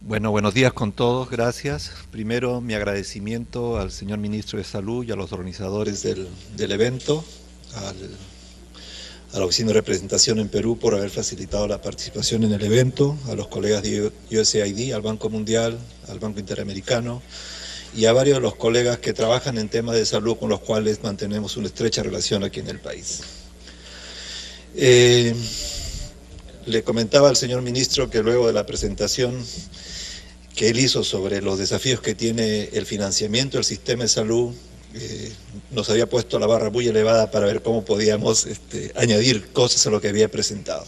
Bueno, buenos días con todos, gracias. Primero, mi agradecimiento al señor Ministro de Salud y a los organizadores del evento, a la Oficina de Representación en Perú por haber facilitado la participación en el evento, a los colegas de USAID, al Banco Mundial, al Banco Interamericano y a varios de los colegas que trabajan en temas de salud con los cuales mantenemos una estrecha relación aquí en el país. Le comentaba al señor Ministro que luego de la presentación que él hizo sobre los desafíos que tiene el financiamiento del sistema de salud, nos había puesto la barra muy elevada para ver cómo podíamos añadir cosas a lo que había presentado.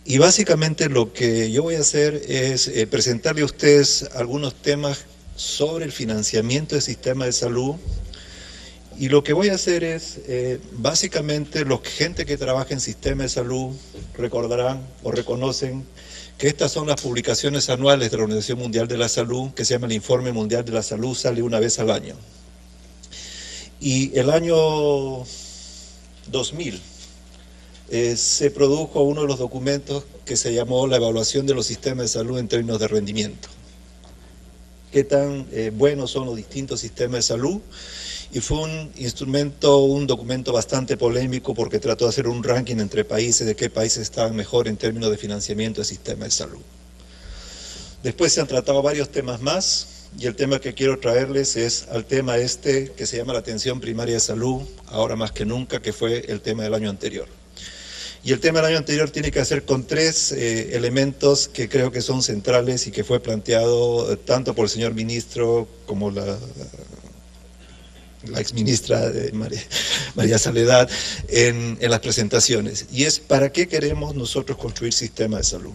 Y básicamente lo que yo voy a hacer es presentarle a ustedes algunos temas sobre el financiamiento del sistema de salud. Y lo que voy a hacer es, básicamente, gente que trabaja en sistema de salud recordarán o reconocen que estas son las publicaciones anuales de la Organización Mundial de la Salud, que se llama el Informe Mundial de la Salud, sale una vez al año. Y el año 2000 se produjo uno de los documentos que se llamó la evaluación de los sistemas de salud en términos de rendimiento. Qué tan buenos son los distintos sistemas de salud. Y fue un documento bastante polémico porque trató de hacer un ranking entre países de qué países estaban mejor en términos de financiamiento del sistema de salud. Después se han tratado varios temas más y el tema que quiero traerles es al tema que se llama la atención primaria de salud, ahora más que nunca, que fue el tema del año anterior. Y el tema del año anterior tiene que ver con tres elementos que creo que son centrales y que fue planteado tanto por el señor ministro como la exministra María Soledad en las presentaciones, y es ¿para qué queremos nosotros construir sistemas de salud?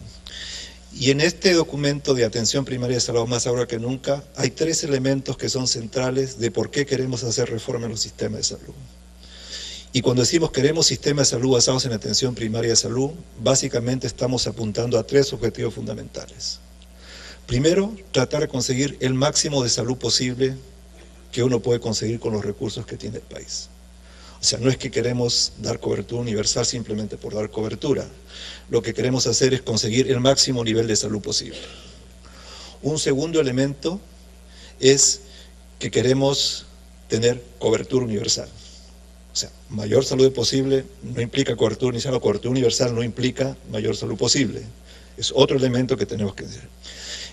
Y en este documento de atención primaria de salud, más ahora que nunca, hay tres elementos que son centrales de por qué queremos hacer reforma en los sistemas de salud. Y cuando decimos queremos sistemas de salud basados en atención primaria de salud, básicamente estamos apuntando a tres objetivos fundamentales. Primero, tratar de conseguir el máximo de salud posible que uno puede conseguir con los recursos que tiene el país. O sea, no es que queremos dar cobertura universal simplemente por dar cobertura. Lo que queremos hacer es conseguir el máximo nivel de salud posible. Un segundo elemento es que queremos tener cobertura universal. O sea, mayor salud posible no implica cobertura universal, o cobertura universal no implica mayor salud posible. Es otro elemento que tenemos que decir.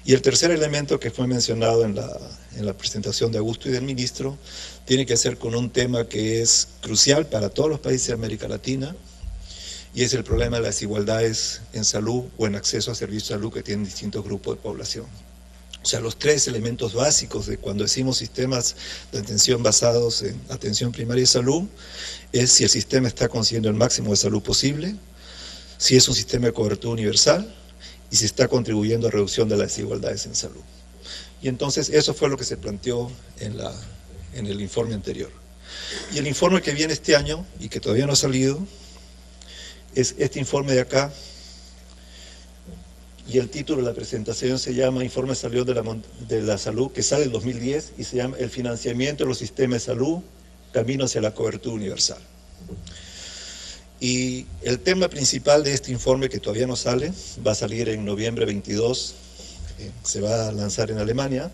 Y el tercer elemento que fue mencionado en la presentación de Augusto y del ministro tiene que ver con un tema que es crucial para todos los países de América Latina, y es el problema de las desigualdades en salud o en acceso a servicios de salud que tienen distintos grupos de población. O sea, los tres elementos básicos de cuando decimos sistemas de atención basados en atención primaria de salud es si el sistema está consiguiendo el máximo de salud posible, si es un sistema de cobertura universal y si está contribuyendo a reducción de las desigualdades en salud. Y entonces eso fue lo que se planteó en el informe anterior. Y el informe que viene este año y que todavía no ha salido es este informe de acá, y el título de la presentación se llama Informe de Salud de la Salud, que sale en 2010 y se llama El financiamiento de los sistemas de salud, camino hacia la cobertura universal. Y el tema principal de este informe, que todavía no sale, va a salir en noviembre 22, se va a lanzar en Alemania,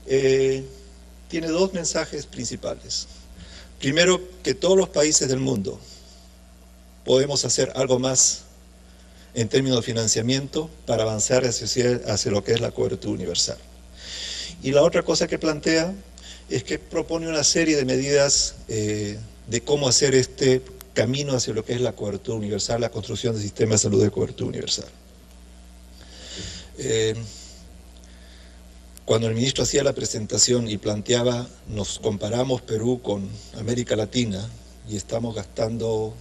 tiene dos mensajes principales. Primero, que todos los países del mundo podemos hacer algo más en términos de financiamiento para avanzar hacia lo que es la cobertura universal. Y la otra cosa que plantea es que propone una serie de medidas de cómo hacer este camino hacia lo que es la cobertura universal, la construcción del sistema de salud de cobertura universal. Cuando el ministro hacía la presentación y planteaba, nos comparamos Perú con América Latina y estamos gastando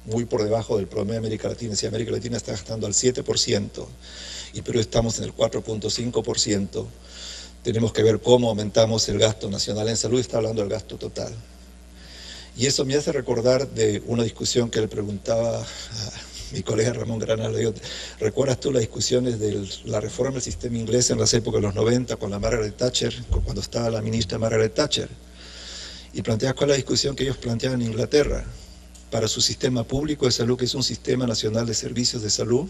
muy por debajo del promedio de América Latina. Si América Latina está gastando al 7% y Perú estamos en el 4.5%, tenemos que ver cómo aumentamos el gasto nacional en salud, está hablando del gasto total. Y eso me hace recordar de una discusión que le preguntaba a mi colega Ramón Granado. ¿Recuerdas tú las discusiones de la reforma del sistema inglés en las épocas de los 90 con la Margaret Thatcher, cuando estaba la ministra Margaret Thatcher? Y planteaba cuál es la discusión que ellos planteaban en Inglaterra para su sistema público de salud, que es un sistema nacional de servicios de salud.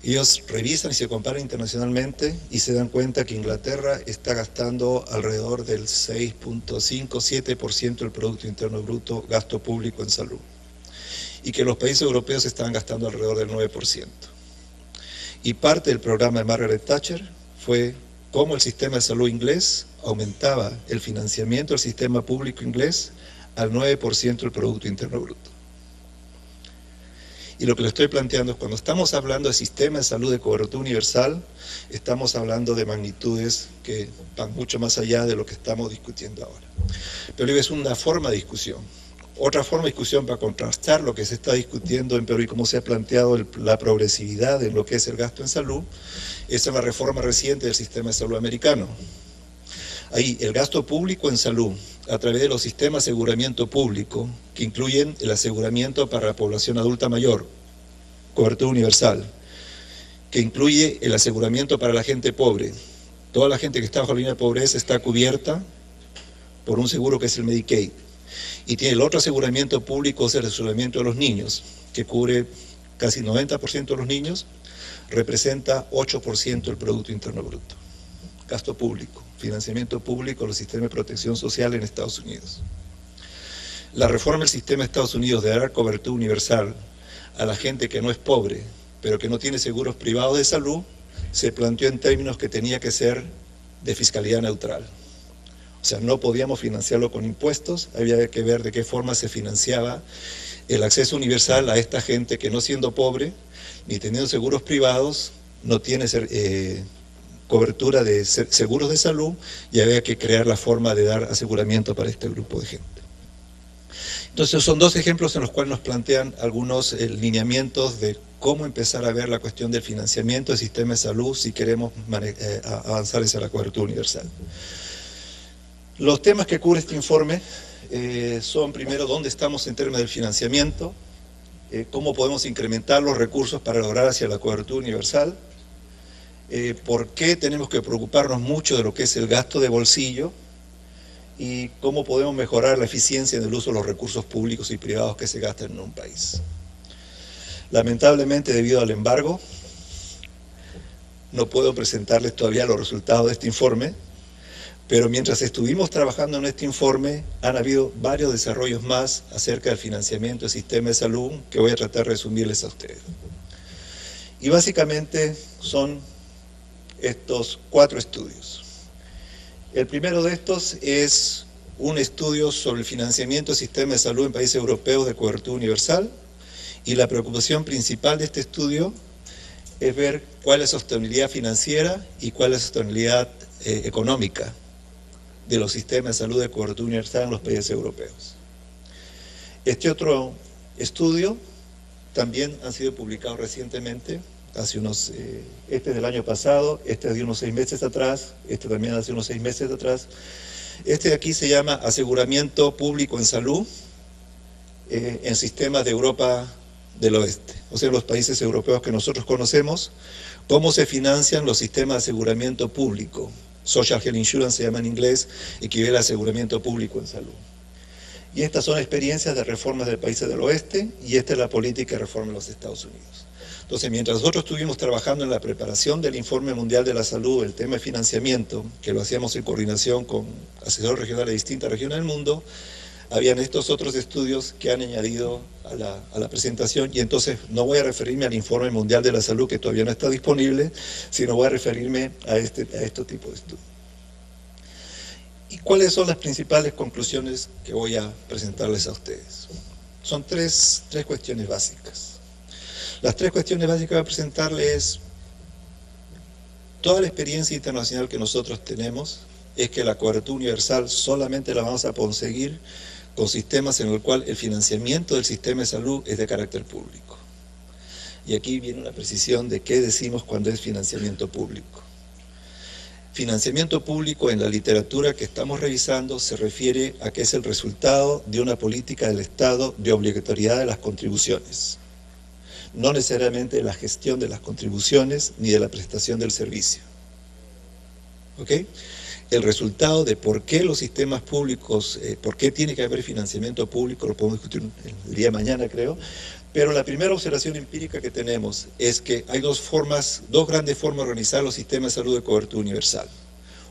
Ellos revisan y se comparan internacionalmente y se dan cuenta que Inglaterra está gastando alrededor del 6.5-7% del Producto Interno Bruto gasto público en salud, y que los países europeos están gastando alrededor del 9%. Y parte del programa de Margaret Thatcher fue cómo el sistema de salud inglés aumentaba el financiamiento del sistema público inglés al 9% del Producto Interno Bruto. Y lo que le estoy planteando es, cuando estamos hablando de sistema de salud de cobertura universal, estamos hablando de magnitudes que van mucho más allá de lo que estamos discutiendo ahora. Pero es una forma de discusión. Otra forma de discusión para contrastar lo que se está discutiendo en Perú y cómo se ha planteado la progresividad en lo que es el gasto en salud, es en la reforma reciente del sistema de salud americano. Ahí el gasto público en salud, a través de los sistemas de aseguramiento público, que incluyen el aseguramiento para la población adulta mayor, cobertura universal, que incluye el aseguramiento para la gente pobre. Toda la gente que está bajo la línea de pobreza está cubierta por un seguro que es el Medicaid. Y tiene el otro aseguramiento público, es el aseguramiento de los niños, que cubre casi 90% de los niños, representa 8% del Producto Interno Bruto. Gasto público, financiamiento público de los sistemas de protección social en Estados Unidos. La reforma del sistema de Estados Unidos de dar cobertura universal a la gente que no es pobre, pero que no tiene seguros privados de salud, se planteó en términos que tenía que ser de fiscalidad neutral. O sea, no podíamos financiarlo con impuestos, había que ver de qué forma se financiaba el acceso universal a esta gente que, no siendo pobre, ni teniendo seguros privados, no tiene cobertura de seguros de salud, y había que crear la forma de dar aseguramiento para este grupo de gente. Entonces son dos ejemplos en los cuales nos plantean algunos lineamientos de cómo empezar a ver la cuestión del financiamiento del sistema de salud si queremos avanzar hacia la cobertura universal. Los temas que cubre este informe son, primero, dónde estamos en términos del financiamiento, cómo podemos incrementar los recursos para lograr hacia la cobertura universal, por qué tenemos que preocuparnos mucho de lo que es el gasto de bolsillo y cómo podemos mejorar la eficiencia en el uso de los recursos públicos y privados que se gastan en un país. Lamentablemente, debido al embargo, no puedo presentarles todavía los resultados de este informe, pero mientras estuvimos trabajando en este informe, han habido varios desarrollos más acerca del financiamiento del sistema de salud que voy a tratar de resumirles a ustedes. Y básicamente son estos 4 estudios. El primero de estos es un estudio sobre el financiamiento del sistema de salud en países europeos de cobertura universal, y la preocupación principal de este estudio es ver cuál es la sostenibilidad financiera y cuál es la sostenibilidad económica de los sistemas de salud de cobertura universal en los países europeos. Este otro estudio también ha sido publicado recientemente, hace unos, este es del año pasado, este es de unos 6 meses atrás, este también hace unos 6 meses atrás. Este de aquí se llama Aseguramiento Público en Salud en sistemas de Europa del Oeste, o sea, los países europeos que nosotros conocemos, cómo se financian los sistemas de aseguramiento público. Social Health Insurance se llama en inglés, equivale a aseguramiento público en salud. Y estas son experiencias de reformas de países del oeste, y esta es la política de reforma en los Estados Unidos. Entonces, mientras nosotros estuvimos trabajando en la preparación del Informe Mundial de la Salud, el tema de financiamiento, que lo hacíamos en coordinación con asesores regionales de distintas regiones del mundo, habían estos otros estudios que han añadido a la presentación, y entonces no voy a referirme al Informe Mundial de la Salud, que todavía no está disponible, sino voy a referirme a este tipo de estudios. ¿Y cuáles son las principales conclusiones que voy a presentarles a ustedes? Son tres cuestiones básicas. Las 3 cuestiones básicas que voy a presentarles es: toda la experiencia internacional que nosotros tenemos es que la cobertura universal solamente la vamos a conseguir con sistemas en el cual el financiamiento del sistema de salud es de carácter público. Y aquí viene una precisión de qué decimos cuando es financiamiento público. Financiamiento público, en la literatura que estamos revisando, se refiere a que es el resultado de una política del Estado de obligatoriedad de las contribuciones, no necesariamente de la gestión de las contribuciones ni de la prestación del servicio. ¿Ok? El resultado de por qué los sistemas públicos, por qué tiene que haber financiamiento público, lo podemos discutir el día de mañana, creo, Pero la primera observación empírica que tenemos es que hay dos grandes formas de organizar los sistemas de salud de cobertura universal.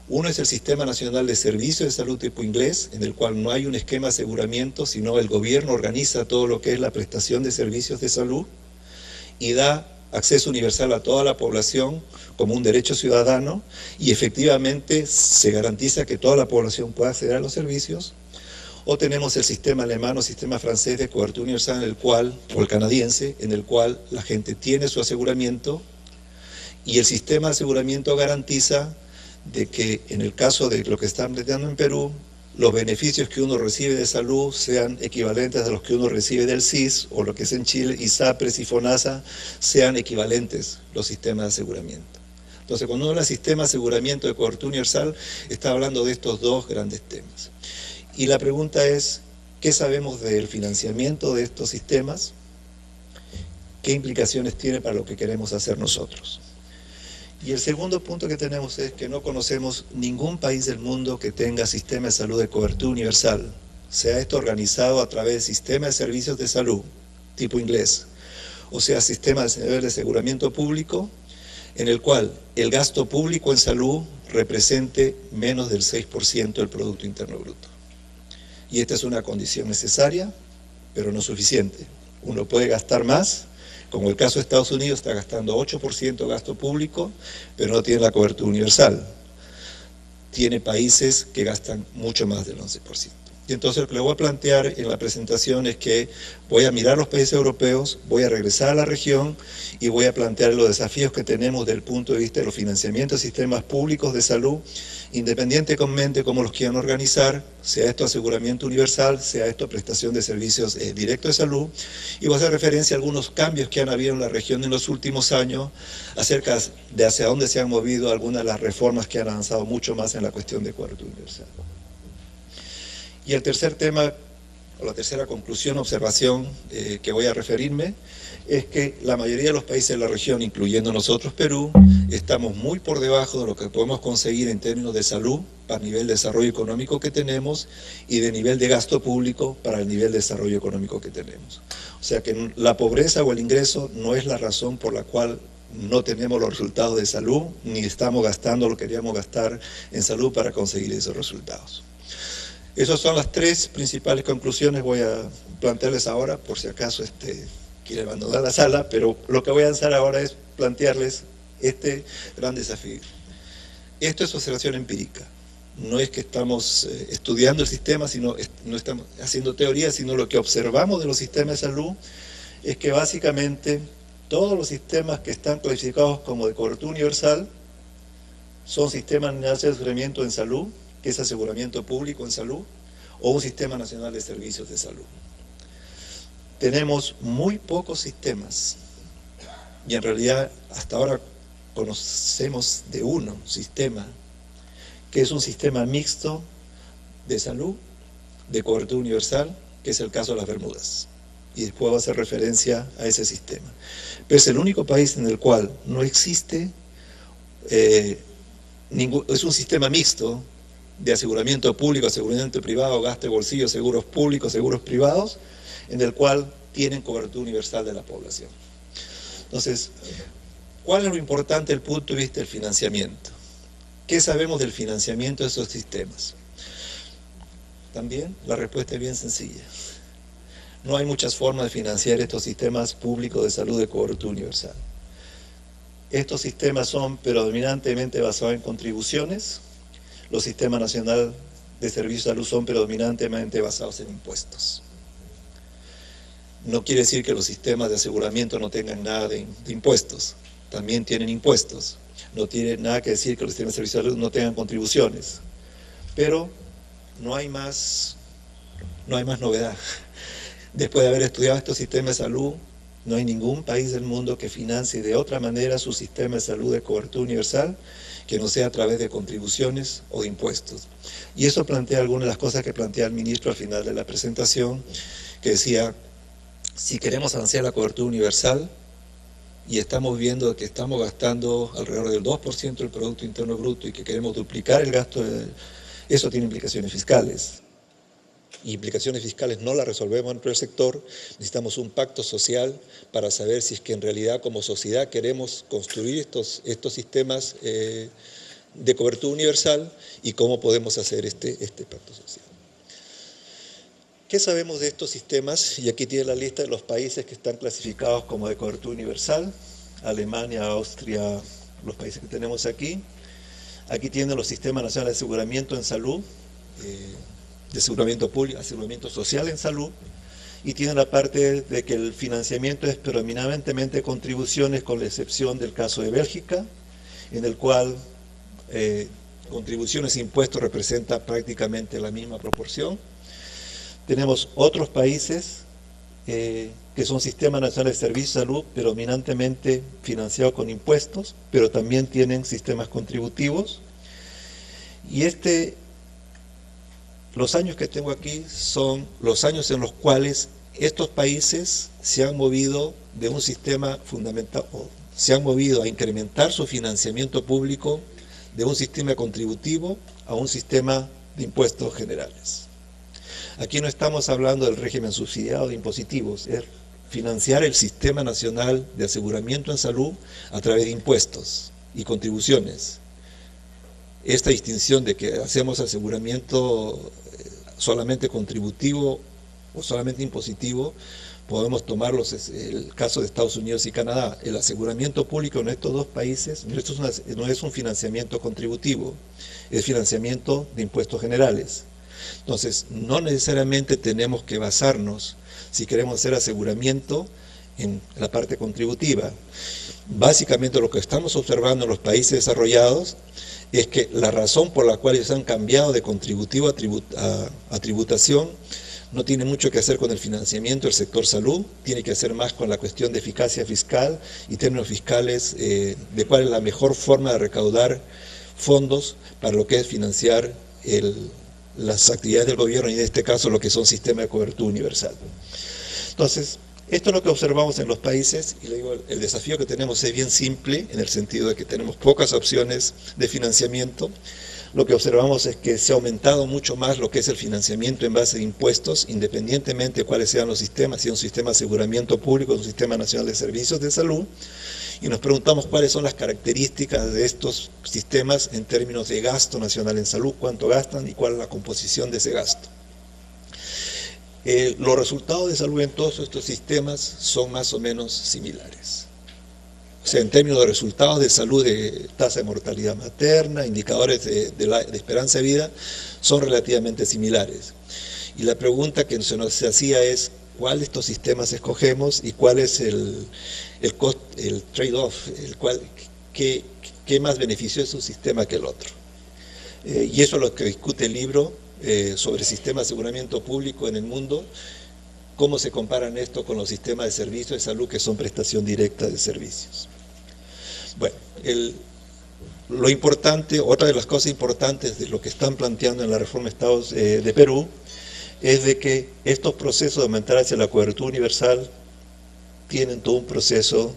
Uno es el Sistema Nacional de Servicios de Salud tipo inglés, en el cual no hay un esquema de aseguramiento, sino el gobierno organiza todo lo que es la prestación de servicios de salud y da acceso universal a toda la población como un derecho ciudadano, y efectivamente se garantiza que toda la población pueda acceder a los servicios. O tenemos el sistema alemán o sistema francés de cobertura universal, en el cual, o el canadiense, en el cual la gente tiene su aseguramiento, y el sistema de aseguramiento garantiza de que en el caso de lo que están planteando en Perú, los beneficios que uno recibe de salud sean equivalentes a los que uno recibe del SIS, o lo que es en Chile, ISAPRES y FONASA, sean equivalentes los sistemas de aseguramiento. Entonces, cuando uno habla de sistema de aseguramiento de cobertura universal, está hablando de estos dos grandes temas. Y la pregunta es, ¿qué sabemos del financiamiento de estos sistemas? ¿Qué implicaciones tiene para lo que queremos hacer nosotros? Y el segundo punto que tenemos es que no conocemos ningún país del mundo que tenga sistema de salud de cobertura universal, sea esto organizado a través del sistema de servicios de salud, tipo inglés, o sea, sistema de aseguramiento público, en el cual el gasto público en salud represente menos del 6% del Producto Interno Bruto. Y esta es una condición necesaria, pero no suficiente. Uno puede gastar más, como el caso de Estados Unidos, está gastando 8% de gasto público, pero no tiene la cobertura universal. Tiene países que gastan mucho más del 11%. Y entonces lo que le voy a plantear en la presentación es que voy a mirar los países europeos, voy a regresar a la región y voy a plantear los desafíos que tenemos desde el punto de vista de los financiamientos de sistemas públicos de salud, independientemente cómo los quieran organizar, sea esto aseguramiento universal, sea esto prestación de servicios directos de salud, y voy a hacer referencia a algunos cambios que han habido en la región en los últimos años acerca de hacia dónde se han movido algunas de las reformas que han avanzado mucho más en la cuestión de cobertura universal. Y el tercer tema, o la tercera conclusión, observación que voy a referirme, es que la mayoría de los países de la región, incluyendo nosotros, Perú, estamos muy por debajo de lo que podemos conseguir en términos de salud para el nivel de desarrollo económico que tenemos y de nivel de gasto público para el nivel de desarrollo económico que tenemos. O sea que la pobreza o el ingreso no es la razón por la cual no tenemos los resultados de salud, ni estamos gastando lo que queríamos gastar en salud para conseguir esos resultados. Esas son las tres principales conclusiones. Voy a plantearles ahora, por si acaso quiere abandonar la sala, pero lo que voy a hacer ahora es plantearles este gran desafío. Esto es observación empírica. No es que estamos estudiando el sistema, no estamos haciendo teoría, sino lo que observamos de los sistemas de salud es que básicamente todos los sistemas que están clasificados como de cobertura universal son sistemas nacionales de aseguramiento en salud, que es aseguramiento público en salud, o un sistema nacional de servicios de salud. Tenemos muy pocos sistemas, y en realidad hasta ahora conocemos de uno sistema, que es un sistema mixto de salud, de cobertura universal, que es el caso de las Bermudas. Y después va a hacer referencia a ese sistema. Pero es el único país en el cual no existe, es un sistema mixto, de aseguramiento público, aseguramiento privado, gasto de bolsillo, seguros públicos, seguros privados, en el cual tienen cobertura universal de la población. Entonces, ¿cuál es lo importante desde el punto de vista del financiamiento? ¿Qué sabemos del financiamiento de esos sistemas? También la respuesta es bien sencilla. No hay muchas formas de financiar estos sistemas públicos de salud de cobertura universal. Estos sistemas son predominantemente basados en contribuciones. Los sistemas nacionales de servicios de salud son predominantemente basados en impuestos. No quiere decir que los sistemas de aseguramiento no tengan nada de impuestos. También tienen impuestos. No tiene nada que decir que los sistemas de servicios de salud no tengan contribuciones. Pero no hay más novedad. Después de haber estudiado estos sistemas de salud, no hay ningún país del mundo que financie de otra manera su sistema de salud de cobertura universal que no sea a través de contribuciones o de impuestos. Y eso plantea algunas de las cosas que plantea el ministro al final de la presentación, que decía, si queremos avanzar la cobertura universal, y estamos viendo que estamos gastando alrededor del 2% del Producto Interno Bruto y que queremos duplicar el gasto, eso tiene implicaciones fiscales. y implicaciones fiscales no las resolvemos dentro del sector, necesitamos un pacto social para saber si es que en realidad como sociedad queremos construir estos sistemas de cobertura universal y cómo podemos hacer este pacto social. ¿Qué sabemos de estos sistemas? Y aquí tiene la lista de los países que están clasificados como de cobertura universal: Alemania, Austria, los países que tenemos aquí. Aquí tienen los sistemas nacionales de aseguramiento en salud, de aseguramiento público, aseguramiento social en salud, y tienen la parte de que el financiamiento es predominantemente contribuciones, con la excepción del caso de Bélgica, en el cual contribuciones e impuestos representan prácticamente la misma proporción. Tenemos otros países que son sistemas nacionales de servicios de salud predominantemente financiados con impuestos, pero también tienen sistemas contributivos. Y los años que tengo aquí son los años en los cuales estos países se han movido de un sistema fundamental, o se han movido a incrementar su financiamiento público de un sistema contributivo a un sistema de impuestos generales. Aquí no estamos hablando del régimen subsidiado de impositivos, es financiar el Sistema Nacional de Aseguramiento en Salud a través de impuestos y contribuciones. Esta distinción de que hacemos aseguramiento solamente contributivo o solamente impositivo, podemos tomar el caso de Estados Unidos y Canadá. El aseguramiento público en estos dos países no es un financiamiento contributivo, es financiamiento de impuestos generales. Entonces, no necesariamente tenemos que basarnos, si queremos hacer aseguramiento, en la parte contributiva. Básicamente lo que estamos observando en los países desarrollados es que la razón por la cual ellos han cambiado de contributivo a tributación no tiene mucho que hacer con el financiamiento del sector salud, tiene que hacer más con la cuestión de eficacia fiscal y términos fiscales de cuál es la mejor forma de recaudar fondos para lo que es financiar las actividades del gobierno y en este caso lo que son sistemas de cobertura universal. Entonces, esto es lo que observamos en los países y le digo, el desafío que tenemos es bien simple en el sentido de que tenemos pocas opciones de financiamiento. Lo que observamos es que se ha aumentado mucho más lo que es el financiamiento en base de impuestos, independientemente de cuáles sean los sistemas, si es un sistema de aseguramiento público, un sistema nacional de servicios de salud, y nos preguntamos cuáles son las características de estos sistemas en términos de gasto nacional en salud, cuánto gastan y cuál es la composición de ese gasto. Los resultados de salud en todos estos sistemas son más o menos similares. O sea, en términos de resultados de salud, de tasa de mortalidad materna, indicadores de esperanza de vida, son relativamente similares. Y la pregunta que se nos hacía es, ¿cuál de estos sistemas escogemos y cuál es el trade-off? ¿Qué más beneficioso es un sistema que el otro? Y eso es lo que discute el libro sobre sistema de aseguramiento público en el mundo, cómo se comparan esto con los sistemas de servicios de salud que son prestación directa de servicios. Bueno, lo importante, otra de las cosas importantes de lo que están planteando en la reforma de Estados de Perú, es de que estos procesos de aumentar hacia la cobertura universal tienen todo un proceso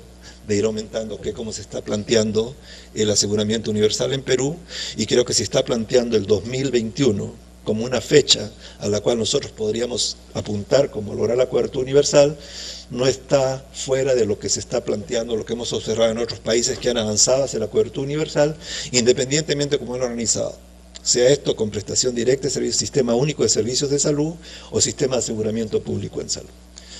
de ir aumentando, que como se está planteando el aseguramiento universal en Perú, y creo que se está planteando el 2021 como una fecha a la cual nosotros podríamos apuntar como lograr la cobertura universal, no está fuera de lo que se está planteando, lo que hemos observado en otros países que han avanzado hacia la cobertura universal, independientemente de cómo lo han organizado. Sea esto con prestación directa de servicios, sistema único de servicios de salud o sistema de aseguramiento público en salud.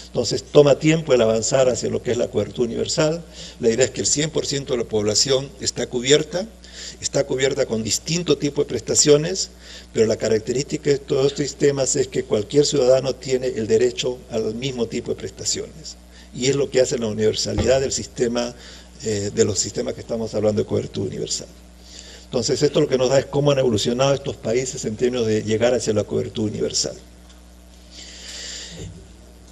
Entonces toma tiempo el avanzar hacia lo que es la cobertura universal. La idea es que el 100% de la población está cubierta con distinto tipo de prestaciones, pero la característica de todos estos sistemas es que cualquier ciudadano tiene el derecho al mismo tipo de prestaciones. Y es lo que hace la universalidad del sistema, de los sistemas que estamos hablando de cobertura universal. Entonces esto lo que nos da es cómo han evolucionado estos países en términos de llegar hacia la cobertura universal.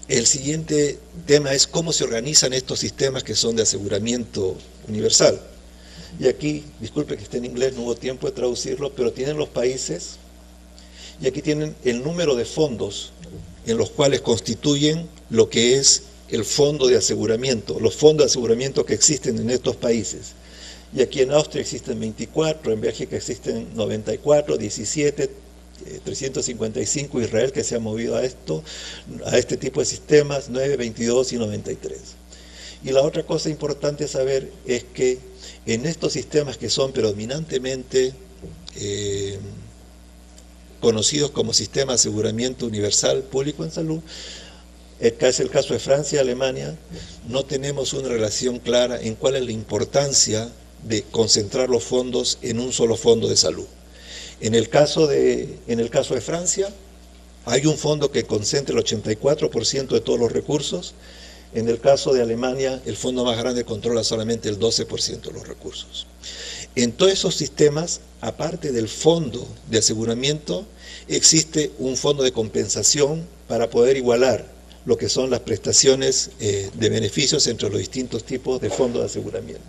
El siguiente tema es cómo se organizan estos sistemas que son de aseguramiento universal. Y aquí, disculpe que esté en inglés, no hubo tiempo de traducirlo, pero tienen los países, y aquí tienen el número de fondos en los cuales constituyen lo que es el fondo de aseguramiento, los fondos de aseguramiento que existen en estos países. Y aquí en Austria existen 24, en Bélgica existen 94, 17, 355 Israel, que se ha movido a este tipo de sistemas, 9, 22 y 93. Y la otra cosa importante a saber es que en estos sistemas que son predominantemente conocidos como sistema de aseguramiento universal público en salud, es el caso de Francia y Alemania, no tenemos una relación clara en cuál es la importancia de concentrar los fondos en un solo fondo de salud. En el caso de Francia, hay un fondo que concentra el 84% de todos los recursos. En el caso de Alemania, el fondo más grande controla solamente el 12% de los recursos. En todos esos sistemas, aparte del fondo de aseguramiento, existe un fondo de compensación para poder igualar lo que son las prestaciones de beneficios entre los distintos tipos de fondos de aseguramiento.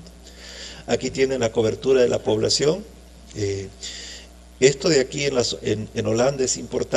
Aquí tienen la cobertura de la población. Esto de aquí en Holanda es importante.